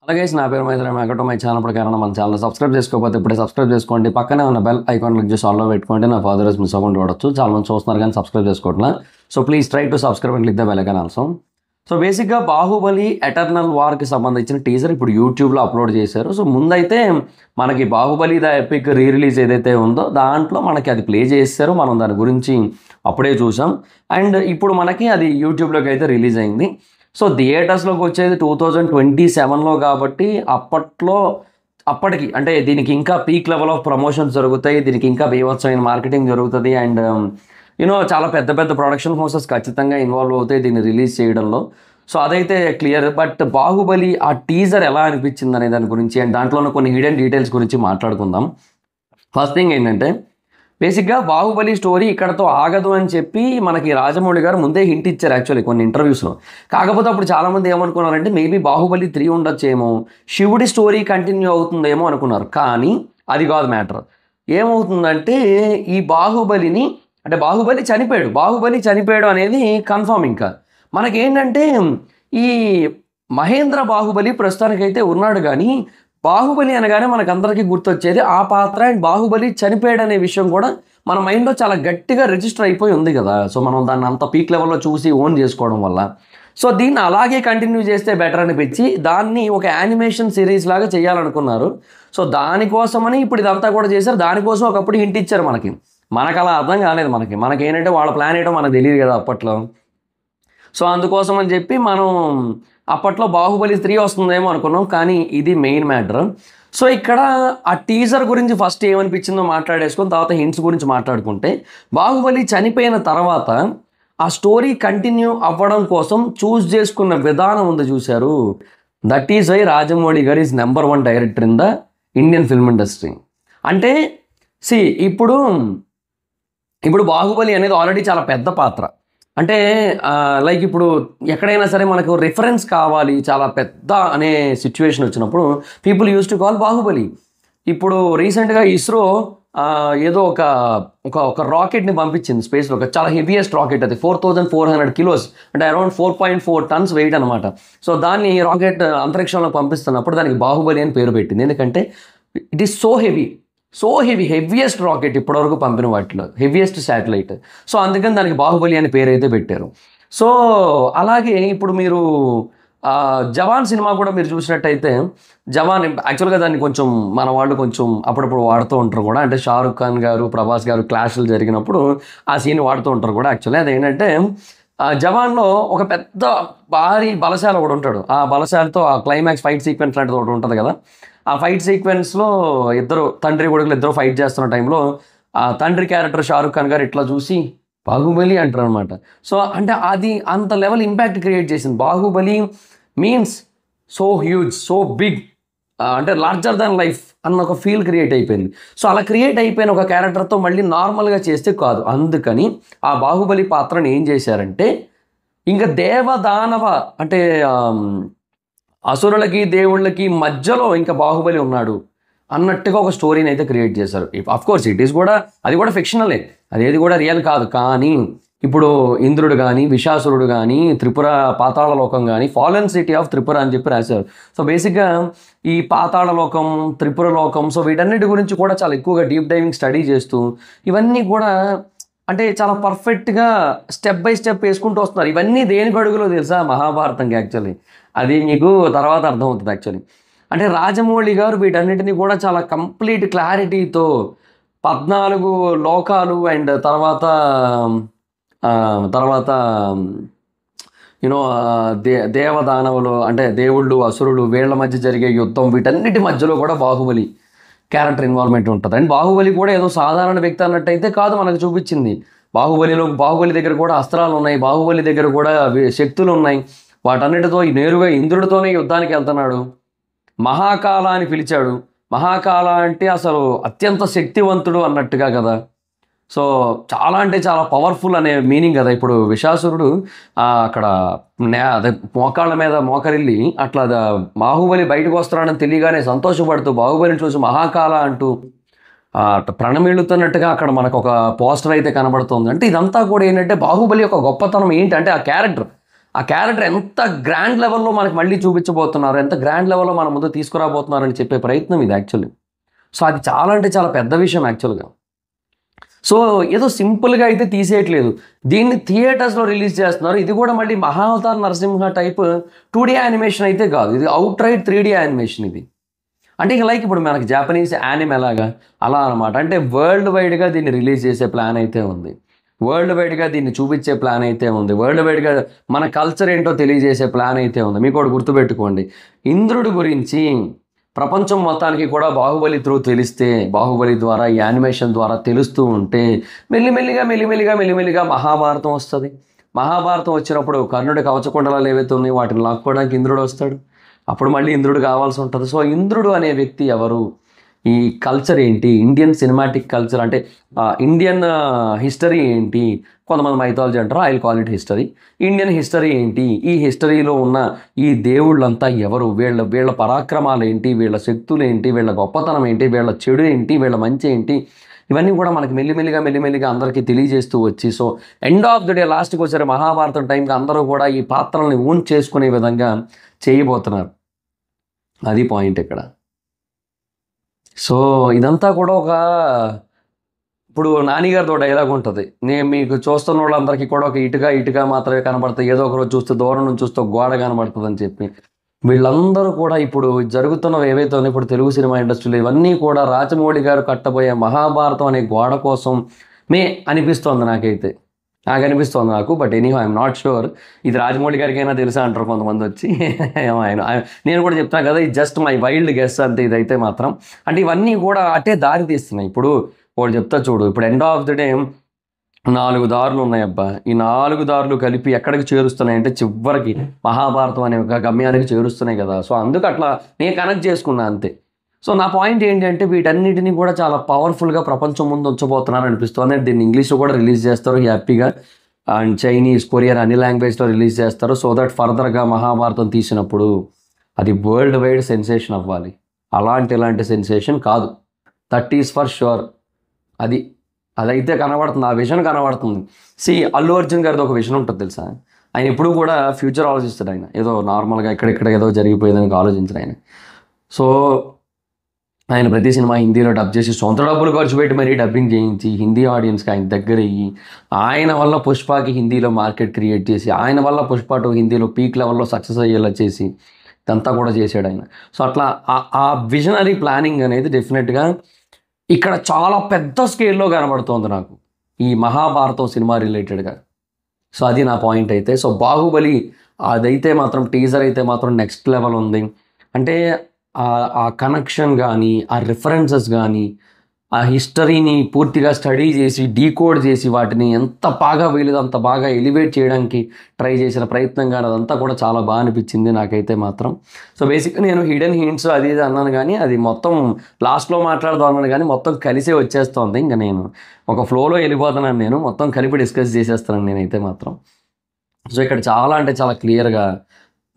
అలాగే నా పేరు మైత్రి వెంకట మై ఛానల్ ప్రకారం మన ఛానల్ సబ్స్క్రైబ్ చేసుకోకపోతే ఇప్పుడే సబ్స్క్రైబ్ చేసుకోండి. పక్కనే ఉన్న బెల్ ఐకాన్ క్లిక్ చేసి ఆల్లో పెట్టుకోండి. నా ఫాదర్స్ మిస్ అవ్వకుండా చూడొచ్చు. చాలా మంది చూస్తున్నారు కానీ సబ్స్క్రైబ్ చేసుకోవట్లా. So please try to subscribe and click the bell icon also. So బేసిక్గా బాహుబలి ఎటర్నల్ వార్కి సంబంధించిన టీజర్ ఇప్పుడు యూట్యూబ్లో అప్లోడ్ చేశారు. సో ముందైతే మనకి Baahubali the epic re release ఏదైతే ఉందో దాంట్లో మనకి అది ప్లే చేశారు. మనం దాని గురించి అప్పుడే చూసాం. అండ్ ఇప్పుడు మనకి అది యూట్యూబ్లోకి అయితే రిలీజ్ అయింది. సో థియేటర్స్లోకి వచ్చేది 2027లో కాబట్టి అప్పటికి అంటే దీనికి ఇంకా పీక్ లెవెల్ ఆఫ్ ప్రమోషన్స్ జరుగుతాయి. దీనికి ఇంకా బీభత్సమైన మార్కెటింగ్ జరుగుతుంది. అండ్ చాలా పెద్ద పెద్ద ప్రొడక్షన్ హౌసెస్ ఖచ్చితంగా ఇన్వాల్వ్ అవుతాయి దీన్ని రిలీజ్ చేయడంలో. సో అదైతే క్లియర్. బట్ బాహుబలి ఆ టీజర్ ఎలా అనిపించింది అనే దాని గురించి అండ్ దాంట్లో కొన్ని హిడెన్ డీటెయిల్స్ గురించి మాట్లాడుకుందాం. ఫస్ట్ థింగ్ ఏంటంటే బేసిక్గా బాహుబలి స్టోరీ ఇక్కడతో ఆగదు అని చెప్పి మనకి రాజమౌళి గారు ముందే హింట్ ఇచ్చారు యాక్చువల్లీ కొన్ని ఇంటర్వ్యూస్లో. కాకపోతే అప్పుడు చాలామంది ఏమనుకున్నారంటే మేబీ బాహుబలి 3 ఉండొచ్చేమో, శివుడి స్టోరీ కంటిన్యూ అవుతుందేమో అనుకున్నారు. కానీ అది కాదు మ్యాటర్. ఏమవుతుందంటే ఈ బాహుబలి చనిపోయాడు అనేది కన్ఫామ్. ఇంకా మనకేంటంటే ఈ మహేంద్ర బాహుబలి ప్రస్తుతానికైతే ఉన్నాడు, కానీ బాహుబలి అనగానే మనకందరికీ గుర్తొచ్చేది ఆ పాత్ర. అండ్ బాహుబలి చనిపోయాడు అనే విషయం కూడా మన మైండ్లో చాలా గట్టిగా రిజిస్టర్ అయిపోయి ఉంది కదా. సో మనం దాన్ని అంత పీక్ లెవెల్లో చూసి ఓన్ చేసుకోవడం వల్ల సో దీన్ని అలాగే కంటిన్యూ చేస్తే బెటర్ అనిపించి దాన్ని ఒక యానిమేషన్ సిరీస్ లాగా చేయాలనుకున్నారు. సో దానికోసమని ఇప్పుడు ఇదంతా కూడా చేశారు. దానికోసం ఒకప్పుడు హింట్ ఇచ్చారు మనకు అలా అర్థం కాలేదు. మనకేంటంటే వాళ్ళ ప్లాన్ ఏంటో మనకు తెలియదు కదా అప్పట్లో. సో అందుకోసం అని చెప్పి మనం అప్పట్లో బాహుబలి 3 వస్తుందేమో అనుకున్నాం, కానీ ఇది మెయిన్ మ్యాటర్. సో ఇక్కడ ఆ టీజర్ గురించి ఫస్ట్ ఏమనిపించిందో మాట్లాడేసుకొని తర్వాత హింట్స్ గురించి మాట్లాడుకుంటే, బాహుబలి చనిపోయిన తర్వాత ఆ స్టోరీ కంటిన్యూ అవ్వడం కోసం చూస్ చేసుకున్న విధానం ఉంది చూశారు. దట్ ఈజ్ వై రాజమౌళి గారు is number 1 director in the Indian film industry. అంటే ఇప్పుడు బాహుబలి అనేది ఆల్రెడీ చాలా పెద్ద పాత్ర. అంటే లైక్ ఇప్పుడు ఎక్కడైనా సరే మనకు రిఫరెన్స్ కావాలి చాలా పెద్ద అనే సిచ్యువేషన్ వచ్చినప్పుడు people use to call Baahubali. ఇప్పుడు రీసెంట్గా ఇస్రో ఏదో ఒక రాకెట్ని పంపించింది స్పేస్లో, ఒక చాలా హెవియెస్ట్ రాకెట్. అది 4400 కిలోస్, అంటే అరౌండ్ 4.4 టన్స్ వెయిట్ అనమాట. సో దాన్ని రాకెట్ అంతరిక్షంలో పంపిస్తున్నప్పుడు దానికి బాహుబలి అని పేరు పెట్టింది. ఎందుకంటే it is so heaviest rocket ఇప్పటివరకు పంపిన వాటిలో, హెవియెస్ట్ శాటిలైట్. సో అందుకని దానికి బాహుబలి అనే పేరు అయితే పెట్టారు. సో అలాగే ఇప్పుడు మీరు జవాన్ సినిమా కూడా మీరు చూసినట్టయితే, జవాన్ యాక్చువల్గా దాన్ని కొంచెం మన వాళ్ళు కొంచెం అప్పుడప్పుడు వాడుతూ ఉంటారు కూడా. అంటే షారుఖ్ ఖాన్ గారు ప్రభాస్ గారు క్లాష్లు జరిగినప్పుడు ఆ సీన్ వాడుతూ ఉంటారు కూడా. యాక్చువల్లీ అదేంటంటే జవాన్లో ఒక పెద్ద భారీ బలశాల ఒకటి ఉంటాడు. ఆ బలశాలతో ఆ క్లైమాక్స్ ఫైట్ సీక్వెన్స్ లాంటిది ఒకటి ఉంటుంది కదా. ఆ ఫైట్ సీక్వెన్స్లో తండ్రి కొడుకులు ఇద్దరు ఫైట్ చేస్తున్న టైంలో ఆ తండ్రి క్యారెక్టర్ షారుఖ్ ఖాన్ గారు ఇట్లా చూసి బాహుబలి అంటారు అనమాట. సో అంటే అది అంత లెవెల్ ఇంపాక్ట్ క్రియేట్ చేసింది. Baahubali means so huge, so big, అంటే లార్జర్ దాన్ లైఫ్ అన్న ఒక ఫీల్ క్రియేట్ అయిపోయింది. సో అలా క్రియేట్ అయిపోయిన ఒక క్యారెక్టర్తో మళ్ళీ నార్మల్గా చేస్తే కాదు. అందుకని ఆ బాహుబలి పాత్రను ఏం చేశారంటే ఇంకా దేవదానవ అంటే అసురులకి దేవుళ్ళకి మధ్యలో ఇంకా బాహుబలి ఉన్నాడు అన్నట్టుగా ఒక స్టోరీని అయితే క్రియేట్ చేశారు. అఫ్కోర్స్ అది కూడా ఫిక్షనలే, అదేది కూడా రియల్ కాదు. కానీ ఇప్పుడు ఇంద్రుడు కానీ, విశాసురుడు కానీ, త్రిపుర పాతాళ లోకం కానీ, ఫాలెన్ సిటీ ఆఫ్ త్రిపుర అని చెప్పి రాశారు. సో బేసిక్గా ఈ పాతాళ లోకం, త్రిపుర లోకం, సో వీటన్నిటి గురించి కూడా చాలా ఎక్కువగా డీప్ డైవింగ్ స్టడీ చేస్తూ ఇవన్నీ కూడా అంటే చాలా పర్ఫెక్ట్గా స్టెప్ బై స్టెప్ వేసుకుంటూ వస్తున్నారు. ఇవన్నీ దేనికి అడుగులో తెలుసా? మహాభారతంకి. యాక్చువల్లీ అది మీకు తర్వాత అర్థమవుతుంది. యాక్చువల్లీ అంటే రాజమౌళి గారు వీటన్నిటిని కూడా చాలా కంప్లీట్ క్లారిటీతో 14 లోకాలు అండ్ తర్వాత దేవదానవులు అంటే దేవుళ్ళు అసురులు వీళ్ళ మధ్య జరిగే యుద్ధం, వీటన్నిటి మధ్యలో కూడా బాహుబలి క్యారెక్టర్ ఇన్వాల్వ్మెంట్ ఉంటుంది. అండ్ బాహుబలి కూడా ఏదో సాధారణ వ్యక్తి అన్నట్టయితే కాదు మనకు చూపించింది. బాహుబలి దగ్గర కూడా అస్త్రాలు ఉన్నాయి, బాహుబలి దగ్గర కూడా శక్తులు ఉన్నాయి. వాటన్నిటితో నేరుగా ఇంద్రుడితోనే యుద్ధానికి వెళ్తున్నాడు. మహాకాల అని పిలిచాడు. మహాకాల అంటే అసలు అత్యంత శక్తివంతుడు అన్నట్టుగా కదా. సో చాలా అంటే చాలా పవర్ఫుల్ అనే మీనింగ్ కదా. ఇప్పుడు విశాసురుడు అక్కడ అదే మోకాళ్ళ మీద మోకరిల్లి అట్లా బాహుబలి బయటకు వస్తున్నాడని తెలియగానే సంతోషపడుతూ బాహుబలిని చూసి మహాకాల అంటూ ప్రణమిళ్ళుతున్నట్టుగా అక్కడ మనకు ఒక పోస్టర్ అయితే కనబడుతుంది. అంటే ఇదంతా కూడా ఏంటంటే బాహుబలి యొక్క గొప్పతనం ఏంటంటే ఆ ఆ క్యారెక్టర్ ఎంత గ్రాండ్ లెవెల్లో మనకి మళ్ళీ చూపించబోతున్నారు, ఎంత గ్రాండ్ లెవెల్లో మన ముందు తీసుకురాబోతున్నారు అని చెప్పే ప్రయత్నం ఇది యాక్చువల్లీ. సో అది చాలా అంటే చాలా పెద్ద విషయం యాక్చువల్గా. సో ఏదో సింపుల్గా అయితే తీసేయట్లేదు, దీన్ని థియేటర్స్లో రిలీజ్ చేస్తున్నారు. ఇది కూడా మళ్ళీ Mahavatar Narasimha type 2D animation అయితే కాదు, ఇది అవుట్ రైట్ 3D యానిమేషన్ ఇది. అంటే ఇక లైక్ ఇప్పుడు మనకి జాపనీస్ యానిమ్ ఎలాగా అలా అనమాట. అంటే వరల్డ్ వైడ్గా దీన్ని రిలీజ్ చేసే ప్లాన్ అయితే ఉంది, వరల్డ్ వైడ్గా దీన్ని చూపించే ప్లాన్ అయితే ఉంది, వరల్డ్ వైడ్గా మన కల్చర్ ఏంటో తెలియజేసే ప్లాన్ అయితే ఉంది. మీకు ఒకటి గుర్తుపెట్టుకోండి, ఇంద్రుడి గురించి ప్రపంచం మొత్తానికి కూడా బాహుబలి త్రూ తెలిస్తే, బాహుబలి ద్వారా ఈ యానిమేషన్ ద్వారా తెలుస్తూ ఉంటే మెల్లిమెల్లిగా మహాభారతం వస్తుంది. మహాభారతం వచ్చినప్పుడు కర్ణుడి కవచకుండలాలు ఏవైతే ఉన్నాయో వాటిని లాక్కోవడానికి ఇంద్రుడు వస్తాడు. అప్పుడు మళ్ళీ ఇంద్రుడు కావాల్సి ఉంటుంది. సో ఇంద్రుడు అనే వ్యక్తి ఎవరు, ఈ కల్చర్ ఏంటి, ఇండియన్ సినిమాటిక్ కల్చర్ అంటే ఇండియన్ హిస్టరీ ఏంటి, కొంతమంది మైథాలజీ అంటారు, I will call it history. Indian history ఏంటి, ఈ హిస్టరీలో ఉన్న ఈ దేవుళ్ళంతా ఎవరు, వీళ్ళ పరాక్రమాలు ఏంటి, వీళ్ళ శక్తులు ఏంటి, వీళ్ళ గొప్పతనం ఏంటి, వీళ్ళ చెడు ఏంటి, వీళ్ళ మంచి ఏంటి, ఇవన్నీ కూడా మనకి మెల్లిమెల్లిగా అందరికీ తెలియజేస్తూ వచ్చి, so end of the day లాస్ట్కి వచ్చారు మహాభారతం టైంకి అందరూ కూడా ఈ పాత్రల్ని ఓన్ చేసుకునే విధంగా చేయబోతున్నారు. అది పాయింట్ ఇక్కడ. సో ఇదంతా కూడా ఒక, ఇప్పుడు నానిగారితో డైలాగ్ ఉంటుంది, నేను మీకు చూస్తున్న వాళ్ళందరికీ కూడా ఒక ఇటుక మాత్రమే కనబడుతుంది, ఏదో ఒకరోజు చూస్తే దూరం నుంచి చూస్తే గోడ కనబడుతుంది అని చెప్పి, వీళ్ళందరూ కూడా ఇప్పుడు జరుగుతున్నవి ఏవైతే ఉన్నాయో ఇప్పుడు తెలుగు సినిమా ఇండస్ట్రీలో ఇవన్నీ కూడా రాజమౌళి గారు కట్టబోయే మహాభారతం అనే గోడ కోసం అనిపిస్తోంది నాకైతే, అనిపిస్తోంది నాకు. But anyhow I'm not sure, ఇది రాజమౌళి గారికైనా తెలుసా అంటారు కొంతమంది వచ్చి. నేను కూడా చెప్తాను కదా, ఇది జస్ట్ మై వైల్డ్ గెస్ అంతే ఇదైతే మాత్రం. అంటే ఇవన్నీ కూడా అటే దారి తీస్తున్నాయి. ఇప్పుడు ఒకటి చెప్తా చూడు, ఇప్పుడు ఎండ్ ఆఫ్ ది డే 4 దారులు ఉన్నాయి అబ్బా, ఈ 4 దారులు కలిపి ఎక్కడికి చేరుస్తున్నాయి అంటే చివరికి మహాభారతం అనే ఒక గమ్యానికి చేరుస్తున్నాయి కదా. సో అందుకు అట్లా నేను కనెక్ట్ చేసుకున్నా అంతే. సో నా పాయింట్ ఏంటి అంటే వీటన్నిటిని కూడా చాలా పవర్ఫుల్గా ప్రపంచం ముందు ఉంచబోతున్నారు అనిపిస్తుంది. దీన్ని ఇంగ్లీష్లో కూడా రిలీజ్ చేస్తారు హ్యాపీగా, అండ్ చైనీస్, కొరియన్ అన్ని లాంగ్వేజ్లో రిలీజ్ చేస్తారు. సో దట్ ఫర్దర్గా మహాభారతం తీసినప్పుడు అది వరల్డ్ వైడ్ సెన్సేషన్ అవ్వాలి. ఇలాంటి సెన్సేషన్ కాదు, దట్ ఈస్ ఫర్ షూర్. అదైతే కనబడుతుంది, ఆ విజన్ కనబడుతుంది. అల్లు అర్జున్ గారిది ఒక విజన్ ఉంటుంది తెలుసా, ఆయన ఎప్పుడు కూడా ఫ్యూచర్ ఆలోచిస్తాడు. ఆయన ఏదో నార్మల్గా ఇక్కడ ఏదో జరిగిపోయేదానికి ఆలోచించాడు ఆయన. సో ఆయన ప్రతి సినిమా హిందీలో డబ్ చేసి సొంత డబ్బులు ఖర్చు పెట్టి మరీ డబ్బింగ్ చేయించి హిందీ ఆడియన్స్కి ఆయన దగ్గర అయ్యి, ఆయన వల్ల పుష్పకి హిందీలో మార్కెట్ క్రియేట్ చేసి, ఆయన వల్ల పుష్ప 2 హిందీలో పీక్ లెవెల్లో సక్సెస్ అయ్యేలా చేసి ఇదంతా కూడా చేశాడు ఆయన. సో అట్లా ఆ విజనరీ ప్లానింగ్ అనేది డెఫినెట్గా ఇక్కడ చాలా పెద్ద స్కేల్లో కనబడుతోంది నాకు ఈ మహాభారతం సినిమా రిలేటెడ్గా. సో అది నా పాయింట్ అయితే. సో బాహుబలి అదైతే మాత్రం టీజర్ అయితే మాత్రం నెక్స్ట్ లెవెల్ ఉంది. అంటే ఆ కనెక్షన్ కానీ, ఆ రిఫరెన్సెస్ కానీ, ఆ హిస్టరీని పూర్తిగా స్టడీ చేసి డీకోడ్ చేసి వాటిని ఎంత బాగా వీలుదో అంత బాగా ఎలివేట్ చేయడానికి ట్రై చేసిన ప్రయత్నం కానీ అదంతా కూడా చాలా బాగా అనిపించింది నాకైతే మాత్రం. సో బేసిక్గా నేను హిడెన్ హింట్స్ అది ఇది అన్నాను కానీ అది మొత్తం లాస్ట్లో మాట్లాడదాం అన్నాను కానీ మొత్తం కలిసే వచ్చేస్తోంది. ఇంకా నేను ఒక ఫ్లోలో వెళ్ళిపోతున్నాను, నేను మొత్తం కలిపి డిస్కస్ చేసేస్తున్నాను నేనైతే మాత్రం. సో ఇక్కడ చాలా అంటే చాలా క్లియర్గా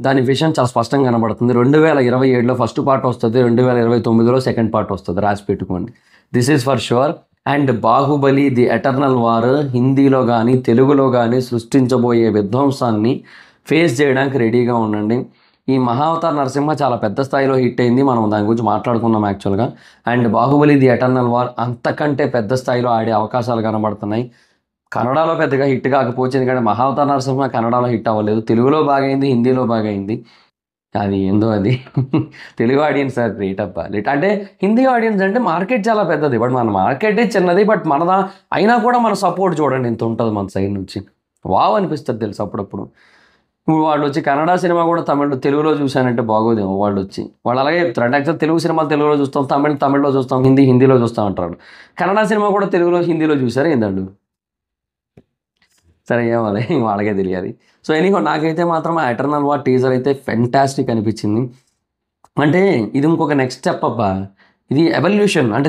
దాని విషయం చాలా స్పష్టంగా కనబడుతుంది. 2027లో ఫస్ట్ పార్ట్ వస్తుంది, 2029లో సెకండ్ పార్ట్ వస్తుంది, రాసి పెట్టుకోండి. This is for sure. And Baahubali the eternal war హిందీలో కానీ తెలుగులో కానీ సృష్టించబోయే విధ్వంసాన్ని ఫేస్ చేయడానికి రెడీగా ఉండండి. ఈ మహావతార్ నరసింహ చాలా పెద్ద స్థాయిలో హిట్ అయింది, మనం దాని గురించి మాట్లాడుకున్నాం యాక్చువల్గా. And Baahubali the eternal war అంతకంటే పెద్ద స్థాయిలో ఆడే అవకాశాలు కనబడుతున్నాయి. కన్నడలో పెద్దగా హిట్ కాకపోవచ్చు, ఎందుకంటే మహావతార్ నరసింహ కన్నడలో హిట్ అవ్వలేదు, తెలుగులో బాగైంది, హిందీలో బాగైంది. అది ఏందో అది తెలుగు ఆడియన్స్ ఆర్ గ్రేట్ అబ్బా. అంటే హిందీ ఆడియన్స్ అంటే మార్కెట్ చాలా పెద్దది, బట్ మన మార్కెటే చిన్నది, బట్ మనదా అయినా కూడా మన సపోర్ట్ చూడండి ఎంత ఉంటుంది మన సైడ్ నుంచి. వావ్ అనిపిస్తుంది తెలుసు అప్పుడప్పుడు. ఇప్పుడు వాళ్ళు వచ్చి కన్నడ సినిమా కూడా తెలుగులో చూశానంటే బాగోదేమో, వాళ్ళు అలాగే చెప్తారు. అంటే యాక్చువల్ తెలుగు సినిమాలు తెలుగులో చూస్తాం, తమిళ్లో చూస్తాం, హిందీలో చూస్తాం అంటారు. కన్నడ సినిమా కూడా తెలుగులో హిందీలో చూసారు ఏందండు, సరే ఏమోలే వాళ్ళకే తెలియాలి. సో ఎనీహో నాకైతే మాత్రం ఆ ఎటర్నల్ వార్ టీజర్ అయితే ఫెంటాస్టిక్ అనిపించింది. అంటే ఇది ఇంకొక నెక్స్ట్ స్టెప్ అబ్బా, ఇది ఎవల్యూషన్. అంటే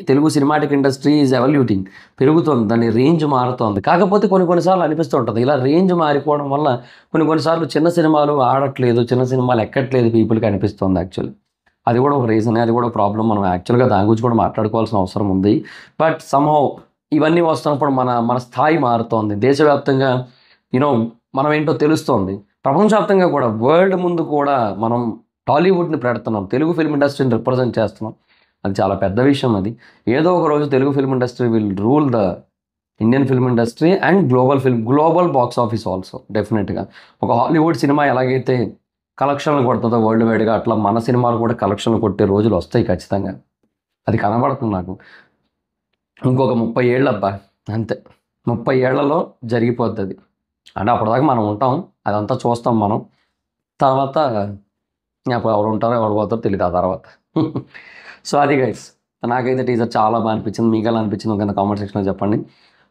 తెలుగు సినిమాటిక్ ఇండస్ట్రీ ఈజ్ ఎవల్యూటింగ్, పెరుగుతుంది, దాని రేంజ్ మారుతోంది. కాకపోతే కొన్నిసార్లు అనిపిస్తూ ఉంటుంది ఇలా రేంజ్ మారిపోవడం వల్ల కొన్నిసార్లు చిన్న సినిమాలు ఆడట్లేదు, చిన్న సినిమాలు ఎక్కట్లేదు పీపుల్కి అనిపిస్తుంది యాక్చువల్లీ. అది కూడా ఒక రీజన్, అది కూడా ప్రాబ్లం. మనం యాక్చువల్గా దాని గురించి కూడా మాట్లాడుకోవాల్సిన అవసరం ఉంది. బట్ సమ్హౌ ఇవన్నీ వస్తున్నప్పుడు మన స్థాయి మారుతోంది దేశవ్యాప్తంగా. మనం ఏంటో తెలుస్తోంది. ప్రపంచవ్యాప్తంగా కూడా వరల్డ్ ముందు కూడా మనం టాలీవుడ్‌ని పెడుతున్నాం. తెలుగు ఫిల్మ్ ఇండస్ట్రీని రిప్రజెంట్ చేస్తున్నాం. అది చాలా పెద్ద విషయం అది. ఏదో ఒక రోజు Telugu film industry will rule the Indian film industry and global box office also డెఫినెట్‌గా. ఒక హాలీవుడ్ సినిమా ఎలాగైతే కలెక్షన్‌లు కొడుతుందో వరల్డ్ వైడ్‌గా అట్లా మన సినిమాలు కూడా కలెక్షన్‌లు కొట్టే రోజులు వస్తాయి ఖచ్చితంగా. అది కనబడుతుంది నాకు. ఇంకొక 30 ఏళ్ళబ్బా! అంతే. 30 ఏళ్లలో జరిగిపోద్దది. అంటే అప్పటిదాకా మనం ఉంటాం. అదంతా చూస్తాం మనం. తర్వాత అప్పుడు ఎవరు ఉంటారో, ఎవరు పోతారో తెలీదు ఆ తర్వాత. సో, అది గైస్. నాకైతే టీజర్ చాలా బా అనిపించింది. మీకెలా అనిపించిందో కింద కామెంట్ సెక్షన్‌లో చెప్పండి.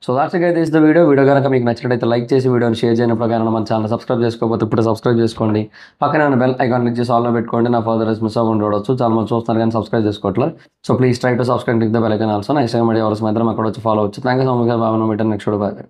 So, that's it guys this the video. Video గనుక మీకు నచ్చినట్టయితే లైక్ చేసి వీడియోని షేర్ చేయనప్పుడు కానీ మన ఛానల్ సబ్స్క్రైబ్ చేసుకోకపోతే ఇప్పుడే సబ్స్క్రైబ్ చేసుకోండి. పక్కనే ఉన్న బెల్ ఐకాన్ క్లిక్ చేసి ఆల్‌లో పెట్టుకోండి. నా ఫర్దర్ మిస్ అవ్వకుండా చూడొచ్చు. చాలా మంది చూస్తున్నారు కానీ సబ్స్క్రైబ్ చేసుకోవట్లేదు. So, please try to subscribe click the bell icon also. నా ఇన్‌స్టాగ్రామ్ ఐడీ ఎవరు ఇద్దరం అక్కడ వచ్చి ఫాలో అవ్వచ్చు. Thank you so much. Bye. Next video. Bye.